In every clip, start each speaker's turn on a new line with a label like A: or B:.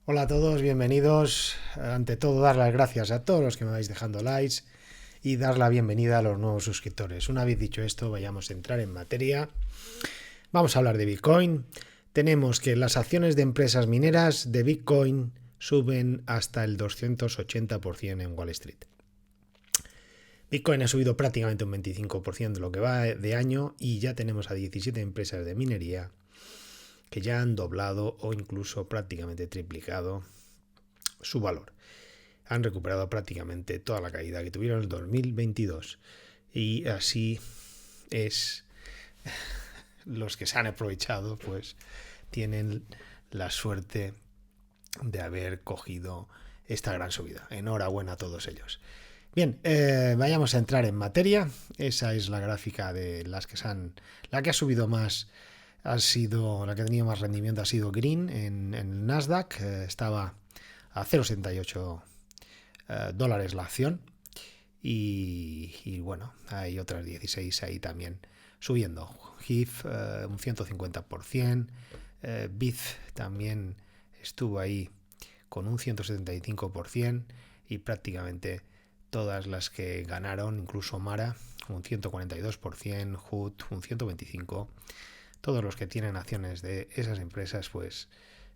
A: Hola a todos, bienvenidos. Ante todo, dar las gracias a todos los que me vais dejando likes y dar la bienvenida a los nuevos suscriptores. Una vez dicho esto, vayamos a entrar en materia. Vamos a hablar de Bitcoin. Tenemos que las acciones de empresas mineras de Bitcoin suben hasta el 280% en Wall Street. Bitcoin ha subido prácticamente un 25% de lo que va de año y ya tenemos a 17 empresas de minería que ya han doblado o incluso prácticamente triplicado su valor. Han recuperado prácticamente toda la caída que tuvieron en el 2022. Y así es, los que se han aprovechado pues tienen la suerte de haber cogido esta gran subida. Enhorabuena a todos ellos. Bien, vayamos a entrar en materia. Esa es la gráfica de las que la que ha subido más ha sido, la que ha tenido más rendimiento ha sido Green en Nasdaq. Estaba a 0,78 dólares la acción. Y bueno, hay otras 16 ahí también subiendo. HIF un 150%. BIF también estuvo ahí con un 175% y prácticamente todas las que ganaron, incluso Mara un 142%, HUT un 125%. Todos los que tienen acciones de esas empresas pues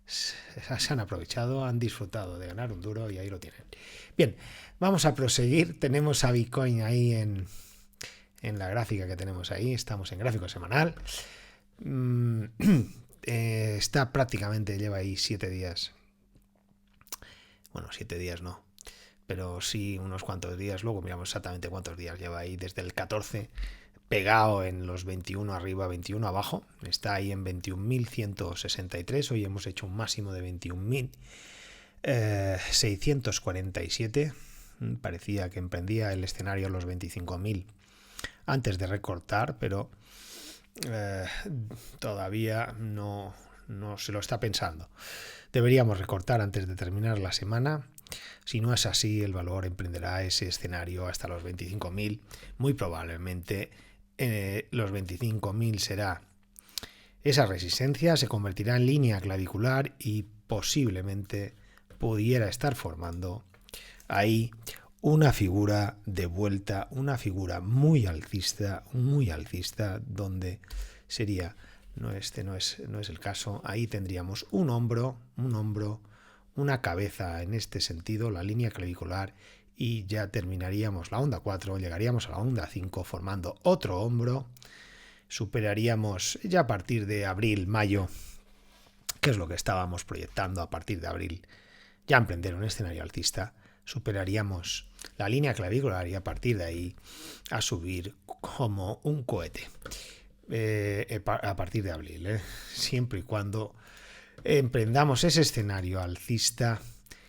A: se han aprovechado, han disfrutado de ganar un duro y ahí lo tienen. Bien, vamos a proseguir. Tenemos a Bitcoin ahí en la gráfica que tenemos ahí. Estamos en gráfico semanal. Está prácticamente, lleva ahí 7 días. Bueno, 7 días no, pero sí unos cuantos días. Luego miramos exactamente cuántos días lleva ahí desde el 14 pegado en los 21 arriba, 21 abajo. Está ahí en 21.163. Hoy hemos hecho un máximo de 21.647. Parecía que emprendía el escenario a los 25.000 antes de recortar, pero todavía no se lo está pensando. Deberíamos recortar antes de terminar la semana. Si no es así, el valor emprenderá ese escenario hasta los 25.000. Muy probablemente los 25.000 será esa resistencia, se convertirá en línea clavicular y posiblemente pudiera estar formando ahí una figura de vuelta, una figura muy alcista, donde sería, no es el caso, ahí tendríamos un hombro, una cabeza en este sentido, la línea clavicular, y ya terminaríamos la onda 4, llegaríamos a la onda 5 formando otro hombro, superaríamos ya a partir de abril, mayo, que es lo que estábamos proyectando a partir de abril, ya emprender un escenario alcista, superaríamos la línea clavicular y a partir de ahí a subir como un cohete a partir de abril, siempre y cuando emprendamos ese escenario alcista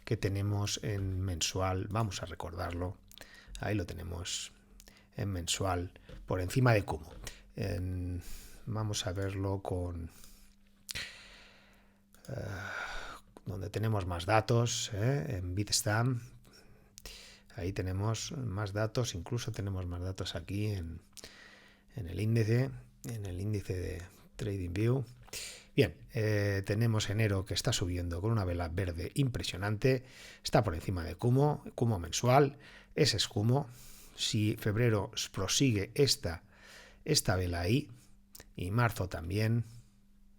A: que tenemos en mensual. Vamos a recordarlo, ahí lo tenemos en mensual por encima de Kumo. Vamos a verlo con donde tenemos más datos, en Bitstamp. Ahí tenemos más datos, incluso tenemos más datos aquí en el índice de TradingView. Bien, tenemos enero que está subiendo con una vela verde impresionante, está por encima de Kumo mensual, ese es Kumo. Si febrero prosigue esta vela ahí y marzo también,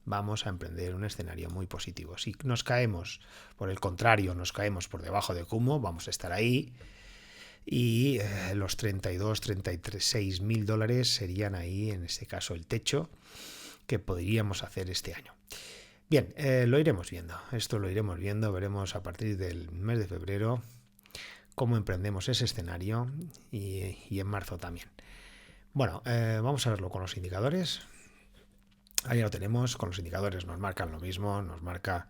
A: vamos a emprender un escenario muy positivo. Si nos caemos, por el contrario, nos caemos por debajo de Kumo, vamos a estar ahí y los 36 mil dólares serían ahí, en este caso, el techo que podríamos hacer este año. Bien, lo iremos viendo. Esto lo iremos viendo. Veremos a partir del mes de febrero cómo emprendemos ese escenario y en marzo también. Bueno, vamos a verlo con los indicadores. Ahí lo tenemos. Con los indicadores nos marcan lo mismo. Nos marca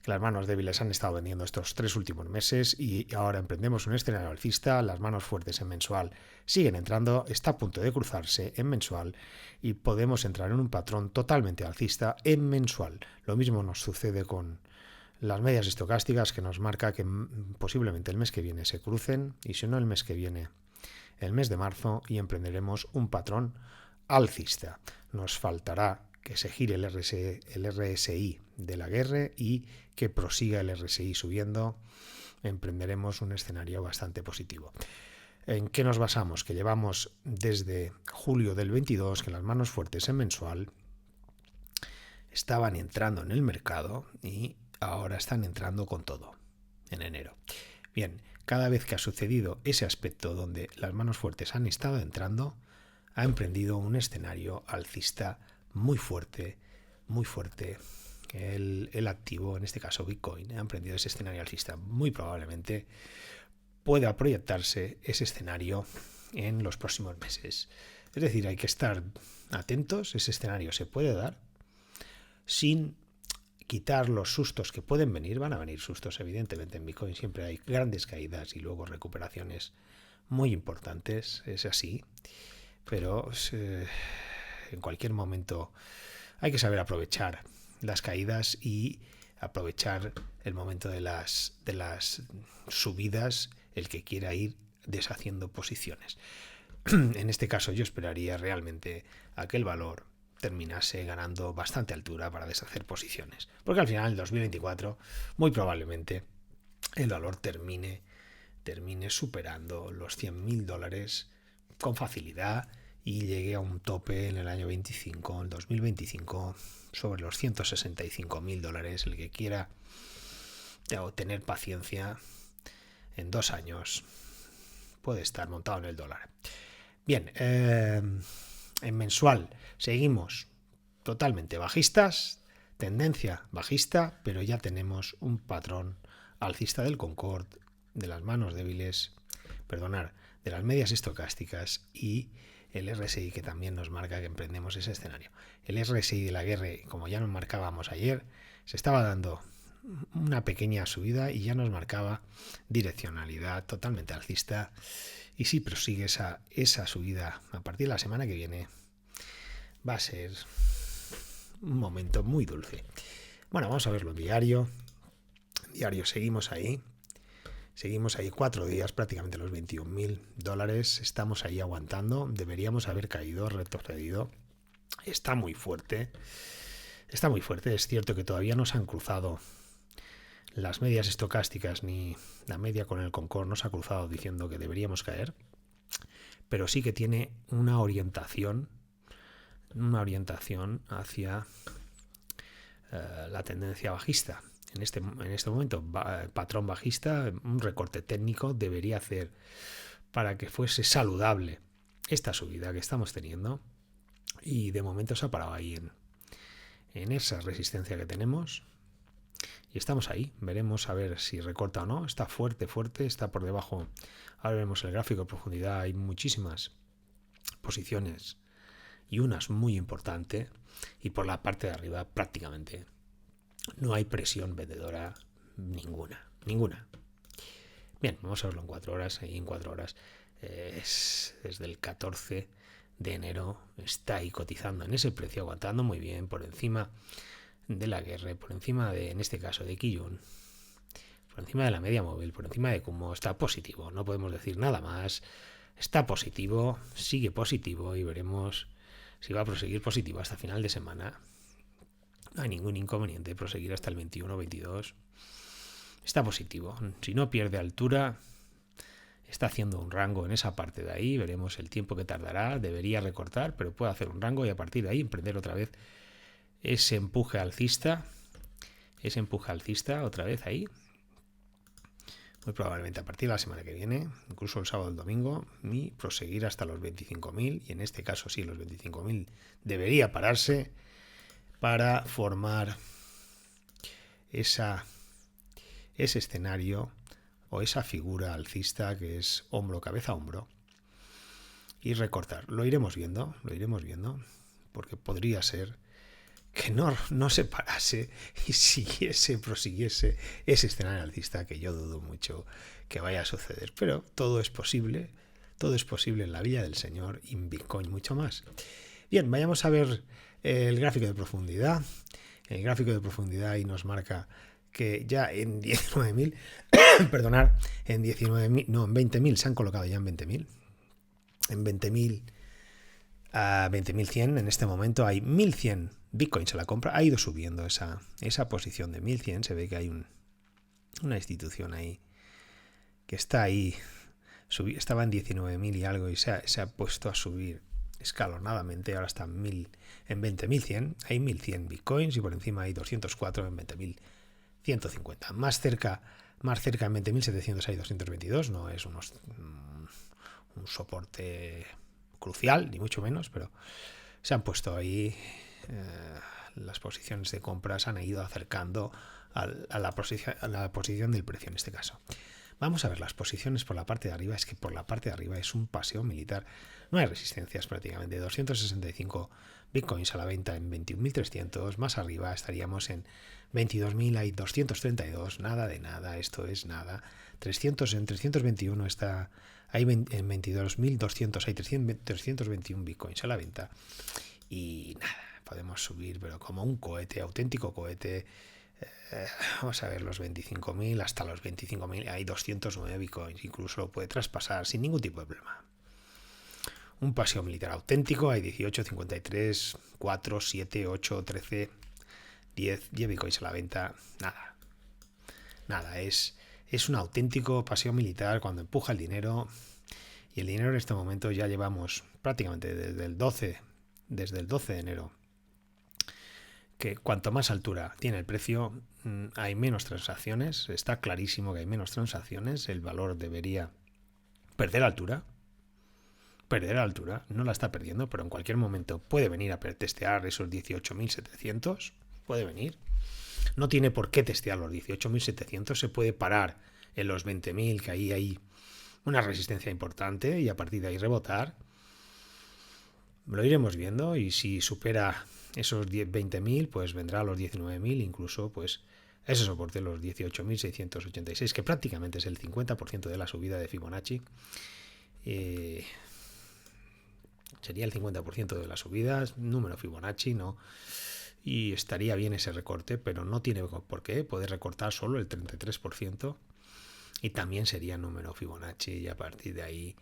A: que las manos débiles han estado vendiendo estos 3 últimos meses y ahora emprendemos un escenario alcista. Las manos fuertes en mensual siguen entrando, está a punto de cruzarse en mensual y podemos entrar en un patrón totalmente alcista en mensual. Lo mismo nos sucede con las medias estocásticas, que nos marca que posiblemente el mes que viene se crucen y si no el mes que viene, el mes de marzo, y emprenderemos un patrón alcista. Nos faltará que se gire el RSI de la guerra y que prosiga el RSI subiendo, emprenderemos un escenario bastante positivo. ¿En qué nos basamos? Que llevamos desde julio del 22 que las manos fuertes en mensual estaban entrando en el mercado y ahora están entrando con todo en enero. Bien, cada vez que ha sucedido ese aspecto donde las manos fuertes han estado entrando, ha emprendido un escenario alcista muy fuerte, muy fuerte. El activo, en este caso Bitcoin, ha emprendido ese escenario alcista. Muy probablemente pueda proyectarse ese escenario en los próximos meses. Es decir, hay que estar atentos. Ese escenario se puede dar sin quitar los sustos que pueden venir. Van a venir sustos, evidentemente. En Bitcoin siempre hay grandes caídas y luego recuperaciones muy importantes. Es así. Pero en cualquier momento hay que saber aprovechar las caídas y aprovechar el momento de las subidas, el que quiera ir deshaciendo posiciones. En este caso yo esperaría realmente a que el valor terminase ganando bastante altura para deshacer posiciones, porque al final en 2024 muy probablemente el valor termine superando los $100.000 con facilidad y llegue a un tope en el año 25, en 2025, sobre los $165.000. El que quiera tener paciencia, en 2 años puede estar montado en el dólar. Bien, en mensual seguimos totalmente bajistas, tendencia bajista, pero ya tenemos un patrón alcista del Concord, de las manos débiles, de las medias estocásticas y el RSI, que también nos marca que emprendemos ese escenario. El RSI de la guerra, como ya nos marcábamos ayer, se estaba dando una pequeña subida y ya nos marcaba direccionalidad totalmente alcista. Y si prosigue esa subida a partir de la semana que viene, va a ser un momento muy dulce. Bueno, vamos a verlo en diario. En diario seguimos ahí 4 días, prácticamente los $21.000. Estamos ahí aguantando. Deberíamos haber caído, retrocedido. Está muy fuerte. Es cierto que todavía no se han cruzado las medias estocásticas ni la media con el Concord. No se ha cruzado diciendo que deberíamos caer. Pero sí que tiene una orientación hacia la tendencia bajista. En este momento, patrón bajista, un recorte técnico debería hacer para que fuese saludable esta subida que estamos teniendo. Y de momento se ha parado ahí en esa resistencia que tenemos. Y estamos ahí. Veremos a ver si recorta o no. Está fuerte, está por debajo. Ahora vemos el gráfico de profundidad. Hay muchísimas posiciones y unas muy importante. Y por la parte de arriba prácticamente no hay presión vendedora ninguna. Bien, vamos a verlo en 4 horas. Ahí en 4 horas es desde el 14 de enero. Está ahí cotizando en ese precio, aguantando muy bien por encima de la guerra, por encima de, en este caso, de Kijun, por encima de la media móvil, por encima de Kumo. Está positivo, no podemos decir nada más. Está positivo, sigue positivo y veremos si va a proseguir positivo hasta final de semana. No hay ningún inconveniente proseguir hasta el 21 o 22. Está positivo. Si no pierde altura, está haciendo un rango en esa parte de ahí. Veremos el tiempo que tardará. Debería recortar, pero puede hacer un rango y a partir de ahí emprender otra vez ese empuje alcista. Otra vez ahí. Muy probablemente a partir de la semana que viene, incluso el sábado o el domingo, y proseguir hasta los 25.000. Y en este caso sí, los 25.000 debería pararse para formar ese escenario o esa figura alcista que es hombro, cabeza, hombro, y recortar. Lo iremos viendo, porque podría ser que no se parase y prosiguiese ese escenario alcista, que yo dudo mucho que vaya a suceder. Pero todo es posible en la Villa del Señor y en Bitcoin mucho más. Bien, vayamos a ver el gráfico de profundidad. El gráfico de profundidad ahí nos marca que ya en 19.000, en 19.000, no, en 20.000 se han colocado ya en 20.000. En 20.000 a 20.100. En este momento hay 1.100 bitcoins a la compra. Ha ido subiendo esa posición de 1.100. Se ve que hay una institución ahí que está ahí. Estaba en 19.000 y algo y se ha puesto a subir escalonadamente. Ahora está en 20.100. Hay 1.100 bitcoins y por encima hay 204 en 20.150. Más cerca en 20.700 hay 222. No es un soporte crucial, ni mucho menos, pero se han puesto ahí. Las posiciones de compras han ido acercando a la posición del precio en este caso. Vamos a ver las posiciones por la parte de arriba. Es que por la parte de arriba es un paseo militar. No hay resistencias prácticamente. 265 bitcoins a la venta en 21.300. Más arriba estaríamos en 22.000. Hay 232. Nada de nada. Esto es nada. 300 en 321 está. Hay en 22.200. Hay 321 bitcoins a la venta. Y nada. Podemos subir, pero como un cohete, auténtico cohete. Vamos a ver los 25.000 hasta los 25.000. Hay 209 bitcoins. Incluso lo puede traspasar sin ningún tipo de problema. Un paseo militar auténtico. Hay 18, 53, 4, 7, 8, 13, 10 bitcoins a la venta. Nada. Es un auténtico paseo militar cuando empuja el dinero. Y el dinero en este momento ya llevamos prácticamente desde el 12 de enero. Que cuanto más altura tiene el precio, hay menos transacciones. Está clarísimo que hay menos transacciones. El valor debería perder altura. No la está perdiendo, pero en cualquier momento puede venir a testear esos 18.700. Puede venir. No tiene por qué testear los 18.700. Se puede parar en los 20.000, que ahí hay una resistencia importante, y a partir de ahí rebotar. Lo iremos viendo, y si supera esos 20.000, pues vendrá a los 19.000, incluso pues ese soporte, los 18.686, que prácticamente es el 50% de la subida de Fibonacci. Sería el 50% de las subidas, número Fibonacci, ¿no? Y estaría bien ese recorte, pero no tiene por qué, puede recortar solo el 33%, y también sería número Fibonacci, y a partir de ahí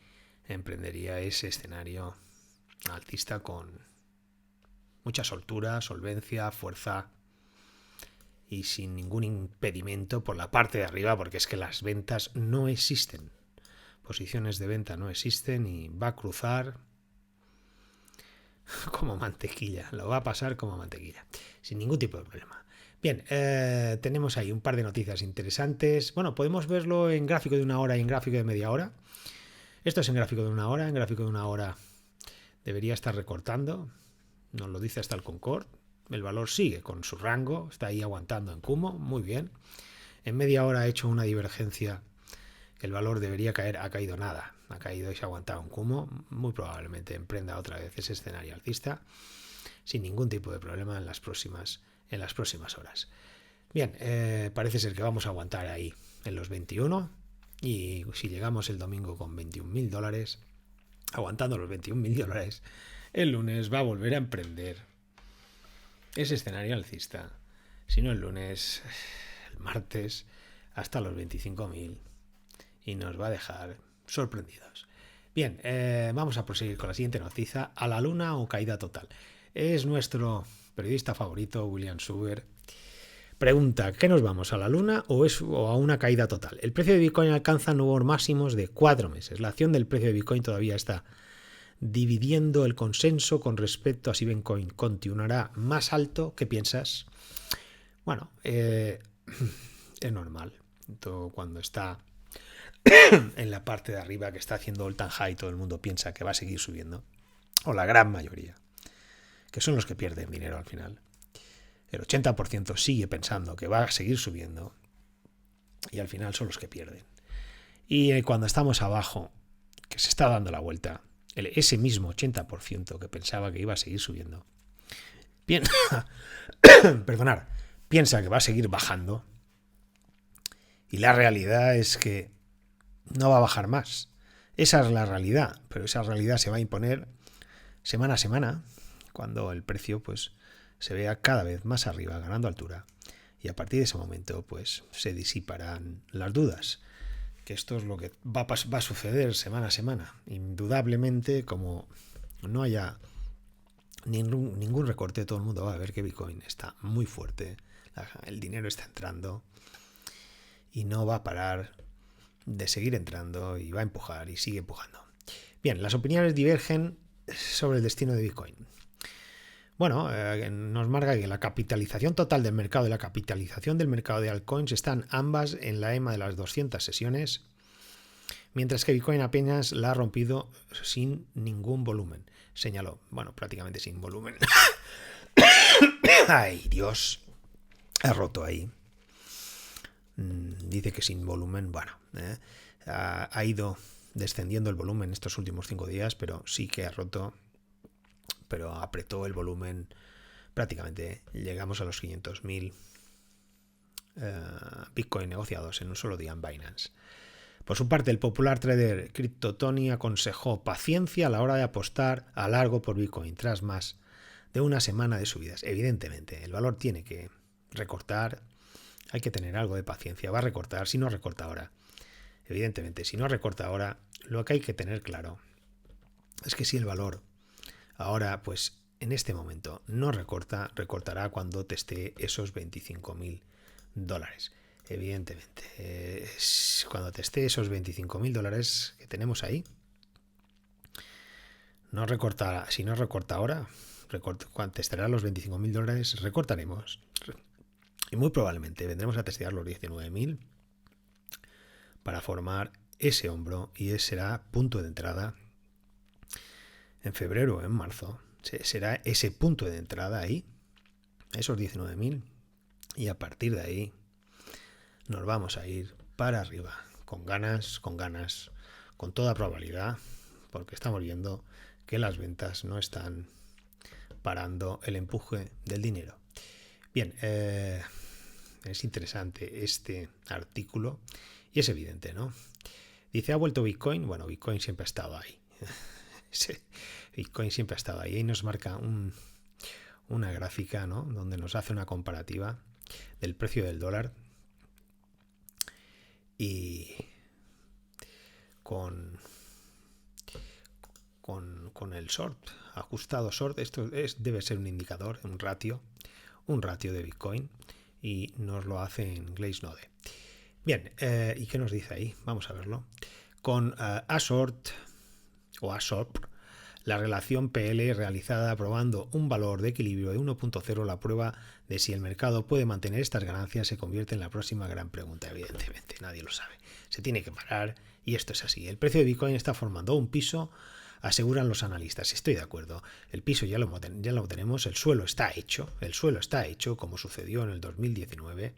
A: emprendería ese escenario alcista con mucha soltura, solvencia, fuerza y sin ningún impedimento por la parte de arriba, porque es que las ventas no existen. Posiciones de venta no existen y va a cruzar como mantequilla. Lo va a pasar como mantequilla, sin ningún tipo de problema. Bien, tenemos ahí un par de noticias interesantes. Bueno, podemos verlo en gráfico de 1 hora y en gráfico de media hora. Esto es en gráfico de 1 hora. En gráfico de 1 hora debería estar recortando. Nos lo dice hasta el Concord. El valor sigue con su rango, está ahí aguantando en Kumo, muy bien. En media hora ha hecho una divergencia. El valor debería caer, ha caído nada. Ha caído y se ha aguantado en Kumo. Muy probablemente emprenda otra vez ese escenario alcista sin ningún tipo de problema en las próximas horas. Bien, parece ser que vamos a aguantar ahí en los 21. Y si llegamos el domingo con $21.000, aguantando los $21.000, el lunes va a volver a emprender ese escenario alcista. Si no el lunes, el martes, hasta los 25.000, y nos va a dejar sorprendidos. Bien, vamos a proseguir con la siguiente noticia. ¿A la luna o caída total? Es nuestro periodista favorito, William Suber. Pregunta, ¿qué nos vamos, a la luna o a una caída total? El precio de Bitcoin alcanza nuevos máximos de 4 meses. La acción del precio de Bitcoin todavía está dividiendo el consenso con respecto a si Bitcoin continuará más alto. ¿Qué piensas? Bueno, es normal. Cuando está en la parte de arriba, que está haciendo all time high, todo el mundo piensa que va a seguir subiendo, o la gran mayoría, que son los que pierden dinero al final. El 80% sigue pensando que va a seguir subiendo, y al final son los que pierden. Y cuando estamos abajo, que se está dando la vuelta, ese mismo 80% que pensaba que iba a seguir subiendo, piensa que va a seguir bajando, y la realidad es que no va a bajar más. Esa es la realidad, pero esa realidad se va a imponer semana a semana, cuando el precio pues se vea cada vez más arriba, ganando altura, y a partir de ese momento pues se disiparán las dudas, que esto es lo que va a suceder semana a semana. Indudablemente, como no haya ningún recorte, todo el mundo va a ver que Bitcoin está muy fuerte, el dinero está entrando y no va a parar de seguir entrando y va a empujar y sigue empujando. Bien, las opiniones divergen sobre el destino de Bitcoin. Bueno, nos marca que la capitalización total del mercado y la capitalización del mercado de altcoins están ambas en la EMA de las 200 sesiones, mientras que Bitcoin apenas la ha rompido sin ningún volumen, señaló. Bueno, prácticamente sin volumen. ¡Ay, Dios! Ha roto ahí. Dice que sin volumen, bueno, ha ido descendiendo el volumen estos últimos 5 días, pero sí que ha roto, pero apretó el volumen prácticamente. Llegamos a los 500.000 Bitcoin negociados en un solo día en Binance. Por su parte, el popular trader CryptoTony aconsejó paciencia a la hora de apostar a largo por Bitcoin tras más de una semana de subidas. Evidentemente, el valor tiene que recortar, hay que tener algo de paciencia. Va a recortar, si no recorta ahora. Evidentemente, si no recorta ahora, lo que hay que tener claro es que si el valor ahora, pues en este momento no recorta, recortará cuando teste esos $25.000. Evidentemente, cuando teste esos $25.000 que tenemos ahí, no recortará. Si no recorta ahora, cuando testará los $25.000, recortaremos. Y muy probablemente vendremos a testear los 19.000 para formar ese hombro y ese será punto de entrada en febrero o en marzo. Será ese punto de entrada ahí, esos 19.000, y a partir de ahí nos vamos a ir para arriba, con ganas, con toda probabilidad, porque estamos viendo que las ventas no están parando el empuje del dinero. Bien, es interesante este artículo y es evidente, ¿no? Dice, ¿ha vuelto Bitcoin? Bueno, Bitcoin siempre ha estado ahí. Bitcoin siempre ha estado ahí. Ahí nos marca una gráfica, ¿no? Donde nos hace una comparativa del precio del dólar y con el short, ajustado short. Esto debe ser un indicador, un ratio de Bitcoin, y nos lo hace en Glassnode. Bien, ¿y qué nos dice ahí? Vamos a verlo. Con ASORT o ASORP, la relación PL realizada probando un valor de equilibrio de 1.0, la prueba de si el mercado puede mantener estas ganancias se convierte en la próxima gran pregunta. Evidentemente, nadie lo sabe. Se tiene que parar y esto es así. El precio de Bitcoin está formando un piso, aseguran los analistas. Estoy de acuerdo. El piso ya lo tenemos, el suelo está hecho, como sucedió en el 2019.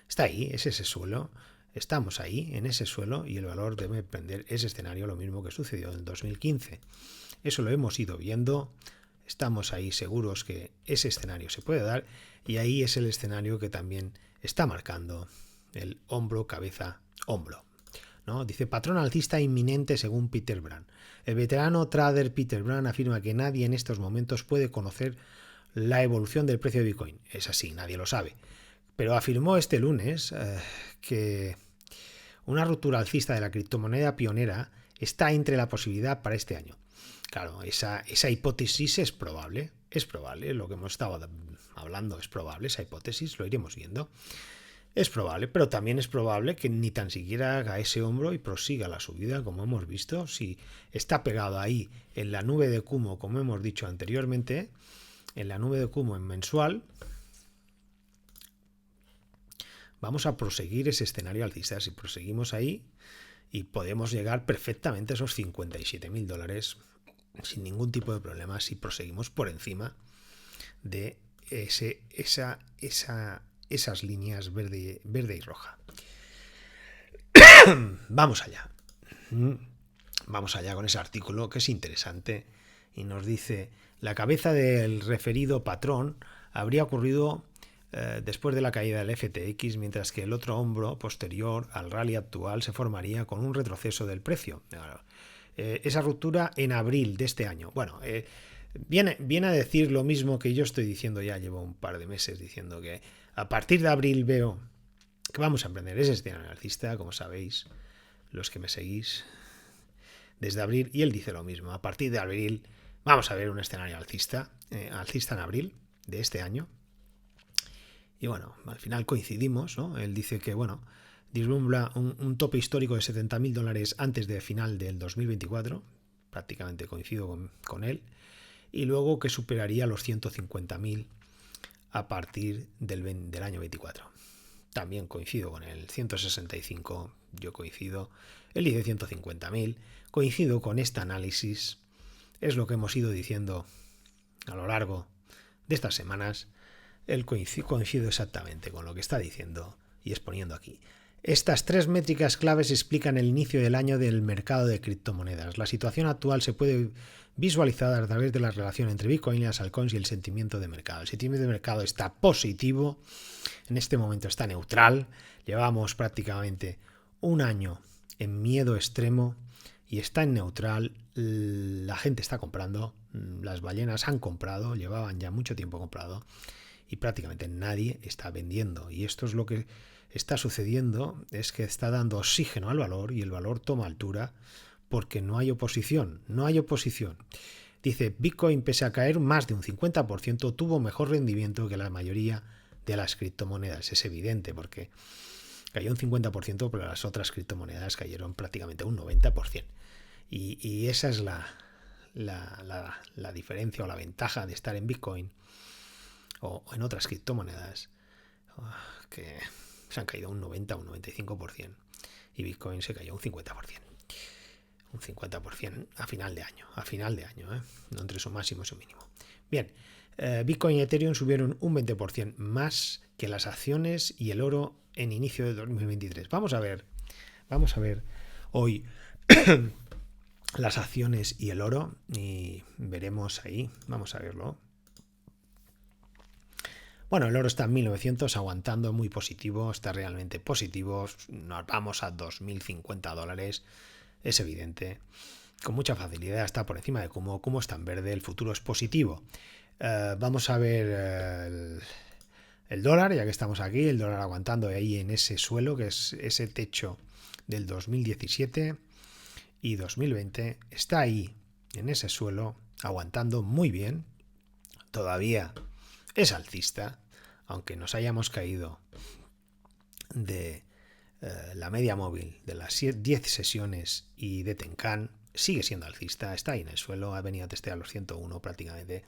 A: Está ahí, es ese suelo. Estamos ahí, en ese suelo, y el valor debe prender ese escenario, lo mismo que sucedió en el 2015. Eso lo hemos ido viendo, estamos ahí seguros que ese escenario se puede dar, y ahí es el escenario que también está marcando el hombro, cabeza, hombro, ¿no? Dice, patrón alcista inminente según Peter Brand. El veterano trader Peter Brand afirma que nadie en estos momentos puede conocer la evolución del precio de Bitcoin. Es así, nadie lo sabe. Pero afirmó este lunes que una ruptura alcista de la criptomoneda pionera está entre la posibilidad para este año. Claro, esa hipótesis es probable, lo que hemos estado hablando es probable, esa hipótesis, lo iremos viendo. Es probable, pero también es probable que ni tan siquiera haga ese hombro y prosiga la subida, como hemos visto. Si está pegado ahí en la nube de Kumo, como hemos dicho anteriormente, en la nube de Kumo en mensual, vamos a proseguir ese escenario alcista. Si proseguimos ahí, y podemos llegar perfectamente a esos $57.000 sin ningún tipo de problema si proseguimos por encima de esas líneas verde y roja. Vamos allá. Vamos allá con ese artículo que es interesante y nos dice, la cabeza del referido patrón habría ocurrido después de la caída del FTX, mientras que el otro hombro posterior al rally actual se formaría con un retroceso del precio. Esa ruptura en abril de este año. Bueno, viene a decir lo mismo que yo estoy diciendo ya, llevo un par de meses diciendo que a partir de abril veo que vamos a emprender ese escenario alcista, como sabéis, los que me seguís desde abril, y él dice lo mismo. A partir de abril Vamos a ver un escenario alcista en abril de este año. Y bueno, al final coincidimos, ¿no? Él dice que, bueno, vislumbra un tope histórico de $70.000 antes de final del 2024. Prácticamente coincido con él. Y luego que superaría los 150.000 a partir del año 24. También coincido con el 165, yo coincido. Él dice 150.000. Coincido con este análisis. Es lo que hemos ido diciendo a lo largo de estas semanas. Él coincido exactamente con lo que está diciendo y exponiendo aquí. Estas tres métricas claves explican el inicio del año del mercado de criptomonedas. La situación actual se puede visualizar a través de la relación entre Bitcoin y las altcoins y el sentimiento de mercado. El sentimiento de mercado está positivo, en este momento está neutral. Llevamos prácticamente un año en miedo extremo y está en neutral. La gente está comprando, las ballenas han comprado, llevaban ya mucho tiempo comprado y prácticamente nadie está vendiendo. Y esto es lo que está sucediendo, es que está dando oxígeno al valor y el valor toma altura porque no hay oposición, no hay oposición. Dice, Bitcoin, pese a caer más de un 50%, tuvo mejor rendimiento que la mayoría de las criptomonedas. Es evidente porque cayó un 50%, pero las otras criptomonedas cayeron prácticamente un 90%. Y esa es la diferencia o la ventaja de estar en Bitcoin o en otras criptomonedas que se han caído un 90 o un 95% y Bitcoin se cayó un 50%. Un 50% a final de año, no entre su máximo y su mínimo. Bien, Bitcoin y Ethereum subieron un 20% más que las acciones y el oro en inicio de 2023. Vamos a ver hoy las acciones y el oro y veremos ahí, vamos a verlo. Bueno, el oro está en 1900 aguantando, muy positivo, está realmente positivo, nos vamos a $2.050, es evidente, con mucha facilidad está por encima de Kumo está en verde, el futuro es positivo. Vamos a ver el dólar, ya que estamos aquí, el dólar aguantando ahí en ese suelo, que es ese techo del 2017 y 2020, está ahí en ese suelo, aguantando muy bien, todavía es alcista, aunque nos hayamos caído de la media móvil de las 10 sesiones y de Tenkan, sigue siendo alcista, está ahí en el suelo, ha venido a testear los 101 prácticamente.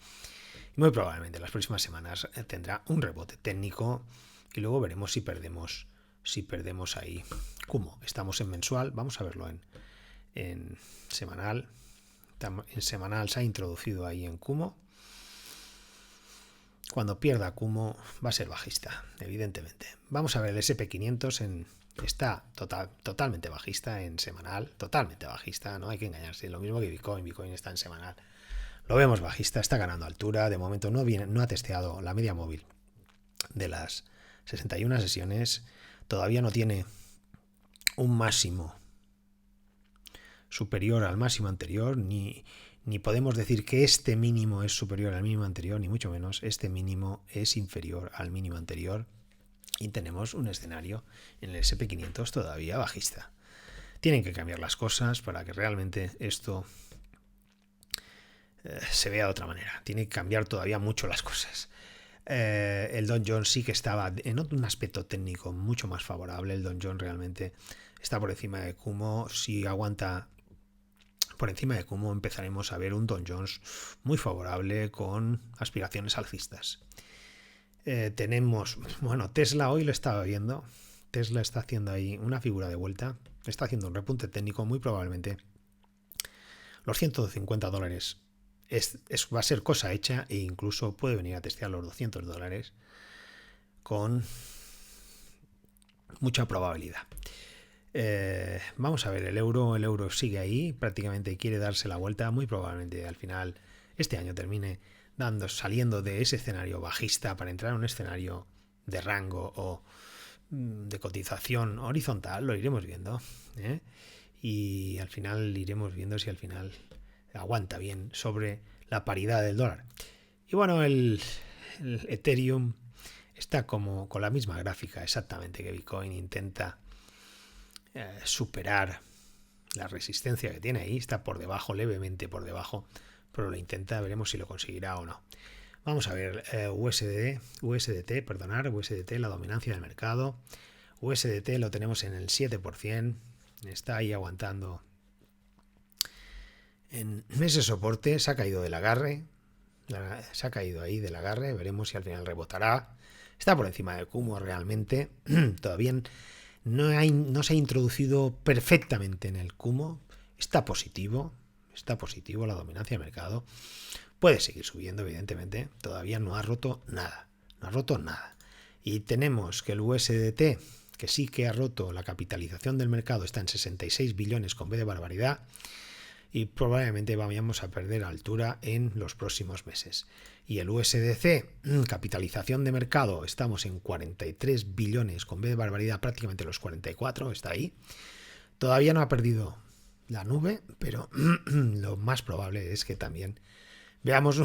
A: Y muy probablemente en las próximas semanas tendrá un rebote técnico y luego veremos si perdemos ahí Kumo. Estamos en mensual, vamos a verlo en semanal. En semanal se ha introducido ahí en Kumo. Cuando pierda Kumo va a ser bajista, evidentemente. Vamos a ver el SP500 está totalmente bajista en semanal, totalmente bajista, no hay que engañarse. Lo mismo que Bitcoin está en semanal. Lo vemos bajista, está ganando altura, de momento no ha testeado la media móvil de las 61 sesiones, todavía no tiene un máximo superior al máximo anterior, ni podemos decir que este mínimo es superior al mínimo anterior, ni mucho menos, este mínimo es inferior al mínimo anterior y tenemos un escenario en el SP500 todavía bajista. Tienen que cambiar las cosas para que realmente esto se vea de otra manera. Tiene que cambiar todavía mucho las cosas. El Dow Jones sí que estaba en un aspecto técnico mucho más favorable. El Dow Jones realmente está por encima de Kumo. Si aguanta por encima de Kumo, empezaremos a ver un Dow Jones muy favorable con aspiraciones alcistas. Tenemos, bueno, Tesla hoy lo estaba viendo. Tesla está haciendo ahí una figura de vuelta. Está haciendo un repunte técnico, muy probablemente los $150 va a ser cosa hecha e incluso puede venir a testear los $200 con mucha probabilidad. Vamos a ver el euro sigue ahí, prácticamente quiere darse la vuelta, muy probablemente al final este año termine saliendo de ese escenario bajista para entrar en un escenario de rango o de cotización horizontal, lo iremos viendo, y al final iremos viendo si al final aguanta bien sobre la paridad del dólar. Y bueno, el Ethereum está como con la misma gráfica exactamente que Bitcoin, intenta superar la resistencia que tiene ahí, está por debajo, levemente por debajo, pero lo intenta, veremos si lo conseguirá o no. Vamos a ver USDT, la dominancia del mercado. USDT lo tenemos en el 7%, está ahí aguantando en ese soporte, se ha caído del agarre, veremos si al final rebotará. Está por encima del Kumo realmente, todavía no se ha introducido perfectamente en el Kumo, está positivo la dominancia del mercado. Puede seguir subiendo, evidentemente, todavía no ha roto nada. Y tenemos que el USDT, que sí que ha roto la capitalización del mercado, está en 66 billones con B de barbaridad, y probablemente vayamos a perder altura en los próximos meses. Y el USDC, capitalización de mercado, estamos en 43 billones con B de barbaridad, prácticamente los 44, está ahí. Todavía no ha perdido la nube, pero lo más probable es que también veamos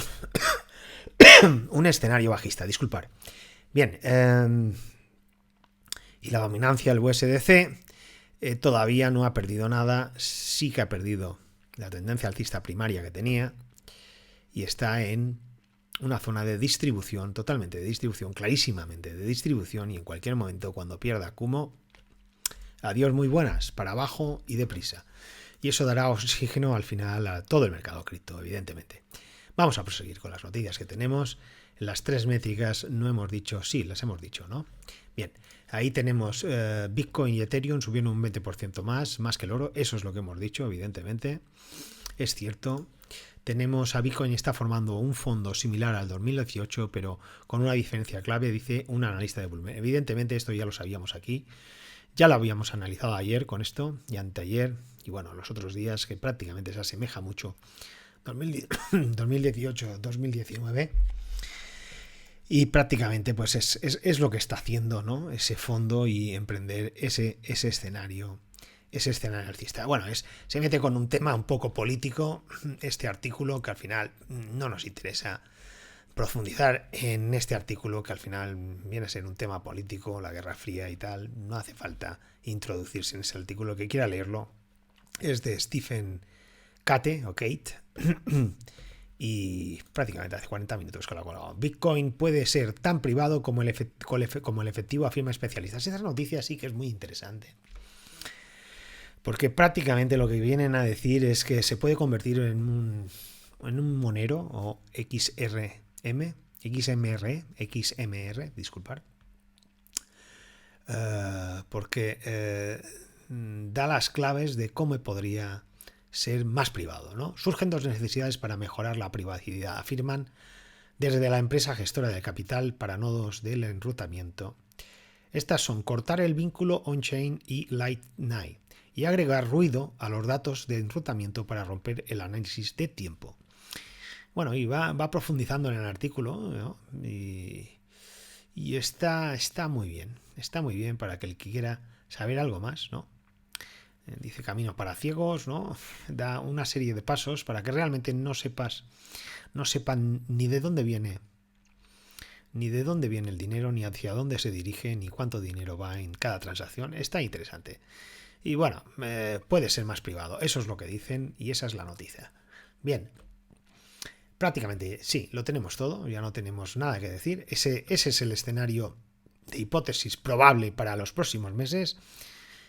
A: un escenario bajista, disculpar. Bien, y la dominancia del USDC todavía no ha perdido nada, sí que ha perdido la tendencia alcista primaria que tenía y está en una zona de distribución, totalmente de distribución, clarísimamente de distribución, y en cualquier momento cuando pierda Kumo, adiós muy buenas, para abajo y deprisa. Y eso dará oxígeno al final a todo el mercado cripto, evidentemente. Vamos a proseguir con las noticias que tenemos. Las tres métricas no hemos dicho, sí, las hemos dicho, ¿no? Bien, ahí tenemos Bitcoin y Ethereum subiendo un 20% más que el oro, eso es lo que hemos dicho, evidentemente, es cierto. Tenemos a Bitcoin está formando un fondo similar al 2018, pero con una diferencia clave, dice un analista de Bloomberg. Evidentemente esto ya lo sabíamos aquí, ya lo habíamos analizado ayer con esto y anteayer, y bueno, los otros días, que prácticamente se asemeja mucho 2018-2019. Y prácticamente pues es lo que está haciendo, ¿no? Ese fondo y emprender ese escenario alcista. Bueno, se mete con un tema un poco político, este artículo, que al final no nos interesa profundizar en este artículo, que al final viene a ser un tema político, la Guerra Fría y tal. No hace falta introducirse en ese artículo. Que quiera leerlo es de Stephen Kate, y prácticamente hace 40 minutos que lo ha colgado. Bitcoin puede ser tan privado como el efectivo, afirma especialistas. Esa noticia sí que es muy interesante, porque prácticamente lo que vienen a decir es que se puede convertir en un Monero o XMR, disculpar, porque da las claves de cómo podría ser más privado, ¿no? Surgen dos necesidades para mejorar la privacidad, afirman desde la empresa gestora de capital para nodos del enrutamiento. Estas son cortar el vínculo on-chain y Lightning y agregar ruido a los datos de enrutamiento para romper el análisis de tiempo. Bueno, y va profundizando en el artículo, ¿no? Y está muy bien para que el que quiera saber algo más, ¿no? Dice camino para ciegos, ¿no? Da una serie de pasos para que realmente no sepan ni de dónde viene el dinero, ni hacia dónde se dirige, ni cuánto dinero va en cada transacción. Está interesante. Y bueno, puede ser más privado. Eso es lo que dicen y esa es la noticia. Bien, prácticamente sí, lo tenemos todo, ya no tenemos nada que decir. Ese es el escenario de hipótesis probable para los próximos meses.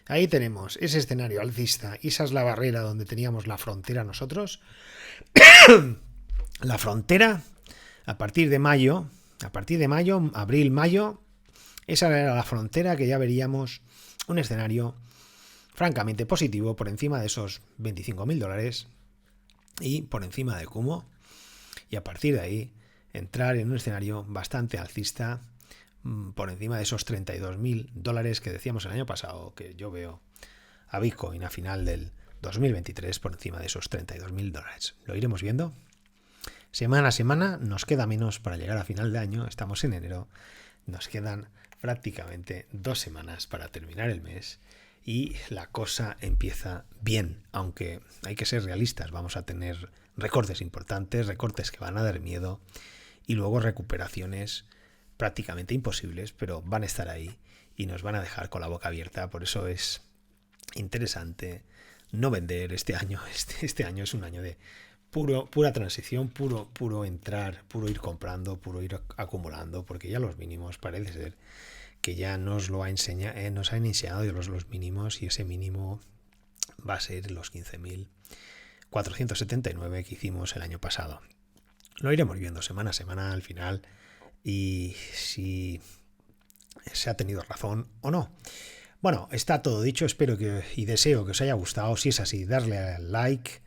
A: Ahí tenemos ese escenario alcista y esa es la barrera donde teníamos la frontera nosotros. La frontera a partir de mayo, abril, mayo, esa era la frontera que ya veríamos un escenario francamente positivo por encima de esos $25.000 y por encima de Kumo, y a partir de ahí entrar en un escenario bastante alcista por encima de esos $32.000 que decíamos el año pasado, que yo veo a Bitcoin a final del 2023 por encima de esos $32.000. Lo iremos viendo. Semana a semana nos queda menos para llegar a final de año, estamos en enero, nos quedan prácticamente 2 semanas para terminar el mes y la cosa empieza bien, aunque hay que ser realistas, vamos a tener recortes importantes, recortes que van a dar miedo y luego recuperaciones prácticamente imposibles, pero van a estar ahí y nos van a dejar con la boca abierta. Por eso es interesante no vender este año. Este año es un año de pura transición, puro entrar, puro ir comprando, puro ir acumulando, porque ya los mínimos parece ser que ya nos lo nos han enseñado los mínimos, y ese mínimo va a ser los 15.479 que hicimos el año pasado. Lo iremos viendo semana a semana al final, y si se ha tenido razón o no. Bueno, está todo dicho, espero y deseo que os haya gustado. Si es así, darle al like.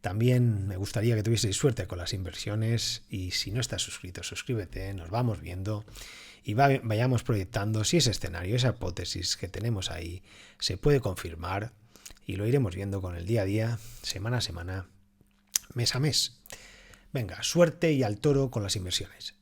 A: También me gustaría que tuvieseis suerte con las inversiones, y si no estás suscrito, suscríbete, nos vamos viendo y vayamos proyectando si ese escenario, esa hipótesis que tenemos ahí se puede confirmar, y lo iremos viendo con el día a día, semana a semana, mes a mes. Venga, suerte y al toro con las inversiones.